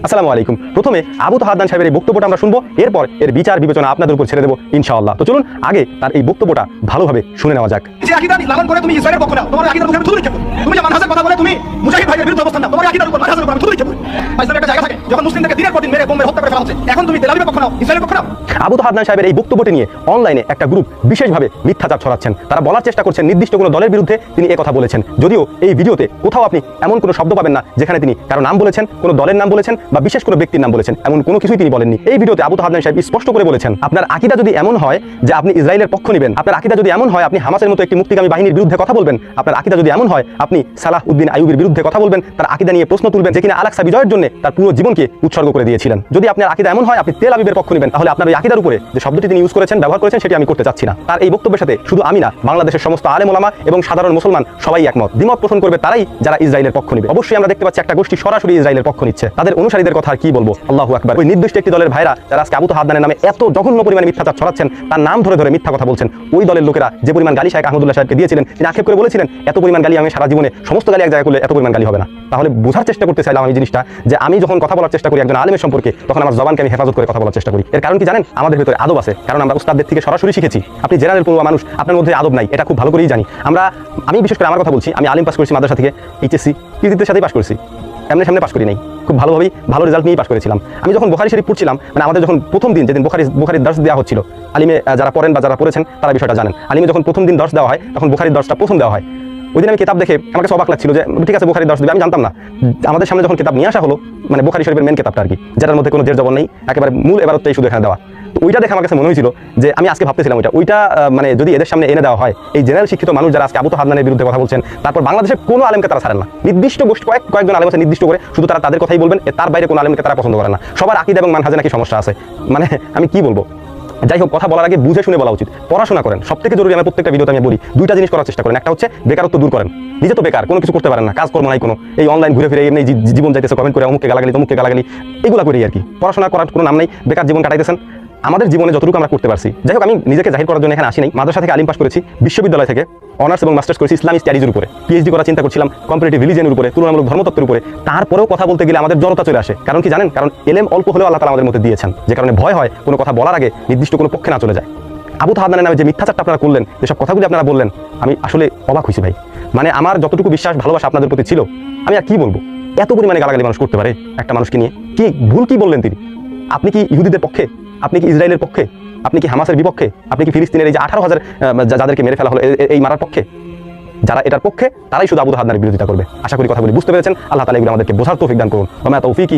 আসসালামু আলাইকুম। প্রথমে আবু তাহের আদনান সাহেবের এই বক্তব্যটা আমরা শুনবো, এরপর এর বিচার বিবেচনা আপনাদের উপর ছেড়ে দেবো ইনশাআল্লাহ। তো চলুন আগে তার এই বক্তব্যটা ভালোভাবে শুনে নেওয়া যাক। যে আকীদা লালন করে তুমি ইসরায়েলের পক্ষ নাও, তোমার আকীদার মুখে থুতু লিখছো। তুমি যে মানহাজের কথা বলে তুমি মুজাহিদ ভাইয়ের বিরুদ্ধে অবস্থান নাও, তোমার আকীদার উপর মানহাজের উপর থুতু লিখছো। পাকিস্তানের একটা জায়গা থাকে যখন মুসলিমদেরকে দিনের পর দিন মেরে বোমে হত্যা করে ফেলা হচ্ছে, এখন তুমি তেল আবিবের পক্ষ নাও, ইসরায়েলের পক্ষ নাও। আবু তাহের আদনান সাহেবের এই বক্তব্যটি নিয়ে অনলাইনে একটা গ্রুপ বিশেষভাবে মিথ্যাচার ছড়াচ্ছেন। তারা বলার চেষ্টা করছেন নির্দিষ্ট কোনো দলের বিরুদ্ধে তিনি কথা বলেছেন, যদিও এই ভিডিওতে কোথাও আপনি এমন কোনো শব্দ পাবেন না যেখানে তিনি কারো নাম বলেছেন, কোনো দলের নাম বলেছেন বা বিশেষ কোনো ব্যক্তির নাম বলেছেন, এমন কোনো কিছুই তিনি বলেননি। এই ভিডিওতে আবু তাহের আদনান সাহেব স্পষ্ট করে বলেছেন, আপনার আকীদা যদি এমন হয় যে আপনি ইসরায়েলের পক্ষ নেবেন, আপনার আকীদা যদি এমন হয় আপনি হামাসের মতো একটি মুক্তিকামী বাহিনীর বিরুদ্ধে কথা বলবেন, আপনার আকীদা যদি এমন হয় আপনি সালাহ উদ্দিন আইয়ুবের বিরুদ্ধে কথা বলবেন, তার আকীদা নিয়ে প্রশ্ন তুলবেন, যে কিনা আল-আকসা বিজয়ের জন্য তার পুরো জীবনকে উৎসর্গ করে দিয়েছিলেন। যদি আপনার আকীদা এমন হয় আপনি তেল আবিবের পক্ষ নেবেন, তাহলে আপনার ওই আকীদার উপরে যে শব্দটি তিনি ইউজ করেছেন, ব্যবহার করেছেন, সেটি আমি করতে চাচ্ছি না। তার এই বক্তব্যের সাথে শুধু আমি না, বাংলাদেশের সমস্ত আলেম ওলামা এবং সাধারণ মুসলমান সবাই একমত। দ্বিমত পোষণ করবে তারাই যারা ইসরায়েলের পক্ষ নেবে। অবশ্যই আমরা দেখতে পাচ্ছি একটা গোষ্ঠী সরাসরি ইসরায়েলের পক্ষ নিচ্ছে। তাদের অনুসারীদের কথা আর কি বলবো, আল্লাহু আকবার। ওই নির্দিষ্ট একটি দলের ভাইরা যারা আজকে আবু তাহের আদনানের নামে এত জঘন্য পরিমাণে মিথ্যাচার ছড়াচ্ছেন, তার নাম ধরে ধরে মিথ্যা কথা বলছেন, ওই দলের লোকেরা যে পরিমাণ গালি শাইখ আহমদুল্লাহ সাহেবকে দিয়েছিলেন, তিনি আক্ষেপ করে বলেছিলেন এত পরিমাণ গালি আমি সারা জীবনে সমস্ত গালি এক জায়গায় করলে এত পরিমাণ গালি হবে না। তাহলে বোঝার চেষ্টা করতে চাইলাম আমি জিনিসটা, যে আমি যখন কথা বলার চেষ্টা করি একজন আলেমের সম্পর্কে, তখন আমার জবানকে আমি হেফাজত করে কথা বলার চেষ্টা করি। এর কারণ কি জানেন? আমাদের ভিতরে আদব আছে, কারণ আমরা উস্তাদদের থেকে সরাসরি শিখেছি। আপনি জেনারেল পড়ুয়া মানুষ, আপনার মধ্যে আদব নাই, এটা খুব ভালো করেই জানি। আমি বিশেষ করে আমার কথা বলছি, আমি আলিম পাস করেছি মাদ্রাসা থেকে, এইচএসসি কৃতিত্বের সাথেই পাস করেছি, এমনি সামনে পাস করি নাই, খুব ভালোভাবেই ভালো রেজাল্ট নিয়েই পাস করেছিলাম। আমি যখন বুখারী শরীফ পড়ছিলাম, মানে আমাদের যখন প্রথম দিন, যেদিন বুখারীর দর্শ দেওয়া হচ্ছিল, আলিমে যারা পড়েন বা যারা পড়েছেন তারা বিষয়টা জানেন, আলিমে যখন প্রথম দিন দর্শ দেওয়া হয় তখন বুখারীর দর্শটা প্রথম দেওয়া হয়। ওই দিন আমি কিতাব দেখে আমার কাছে অবাক লাগছিল যে ঠিক আছে বুখারীর দর্শ দেবে, আমি জানতাম না। আমাদের সামনে যখন কিতাব নিয়ে আসা হলো, মানে বুখারী শরীফের মেন কিতাবটা আর কি, যেটার মধ্যে কোনো জের জবর নেই, একেবারে মূল ইবারতটাই শুধু এখানে দেওয়া, তো ওইটা দেখে আমার কাছে মনে হয়েছিল যে আমি আজকে ভাবতেছিলাম ওইটা মানে যদি এদের সামনে এনে দেওয়া হয়, এই জেনারেল শিক্ষিত মানুষ যারা আজকে আবু তাহের আদনানের বিরুদ্ধে কথা বলছেন, তারপর বাংলাদেশের কোনো আলেমকে তারা ছাড়েন না, নির্দিষ্ট গোষ্ঠী কয়েকজন আলেম আছে নির্দিষ্ট করে শুধু তারা তাদের কথাই বলবেন, তার বাইরে কোনো আলেমকে তারা পছন্দ করেন না। সবার আকীদা এবং মানহাজে নাকি সমস্যা আছে, মানে আমি কি বলবো। যাই হোক, কথা বলার আগে বুঝে শুনে বলা উচিত। পড়াশোনা করেন, সবথেকে জরুরি। আমার প্রত্যেকটা ভিডিওতে আমি বলি দুইটা জিনিস করার চেষ্টা করেন। একটা হচ্ছে বেকারত্ব দূর করেন, নিজে তো বেকার, কোনো কিছু করতে পারেন না, কাজকর্ম নাই কোনো, এই অনলাইন ঘুরে ফিরে এমনি জীবন যাইতেছে, কমেন্ট করে অমুককে গালাগালি তমুককে গালাগালি, এগুলা করি আর কি। পড়াশোনা করার কোনো নাম নেই, বেকার জীবন কাটাইতেছেন। আমাদের জীবনে যতটুকু আমরা করতে পারছি, যাই হোক, আমি নিজেকে জাহির করার জন্য এখানে আসি নাই। মাদ্রাসা থেকে আলিম পাস করেছি, বিশ্ববিদ্যালয় থেকে অনার্স এবং মাস্টার্স করেছি ইসলামিক স্টাডিজের উপরে, পিএইচডি করার চিন্তা করছিলাম কম্পারেটিভ রিলিজিয়নের উপরে, তুলনামূলক ধর্মতত্ত্বের উপরে। তারপরেও কথা বলতে গেলে আমাদের জড়তা চলে আসে। কারণ কি জানেন? কারণ এলেম অল্প হলেও আল্লাহ তাআলা আমাদের মধ্যে দিয়েছেন, যে কারণে ভয় হয় কোনো কথা বলার আগে নির্দিষ্ট কোনো পক্ষে না চলে যায়। আবু তাহের আদনানের নামে যে মিথ্যাচারটা আপনারা করলেন, যেসব কথাগুলি আপনারা বললেন, আমি আসলে অবাক হয়েছি ভাই। মানে আমার যতটুকু বিশ্বাস ভালোবাসা আপনাদের প্রতি ছিল, আমি আর কি বলবো, এত পরিমাণে গালাগালি মানুষ করতে পারে একটা মানুষকে নিয়ে? কি ভুল কি বললেন তিনি? আপনি কি ইহুদিদের পক্ষে? আপনি কি ইসরায়েলের পক্ষে? আপনি কি হামাসের বিপক্ষে? আপনি কি ফিলিস্তিনের এই যে 18,000 যাদেরকে মেরে ফেলা হলো এই মারার পক্ষে? যারা এটার পক্ষে তারাই শুধু আবু তাহের আদনানের বিরোধিতা করবে। আশা করি কথাগুলি বুঝতে পেরেছেন। আল্লাহ তাআলা এগুলো আমাদেরকে বোঝার তৌফিক দান করুন। ওয়া মা তাওফীকি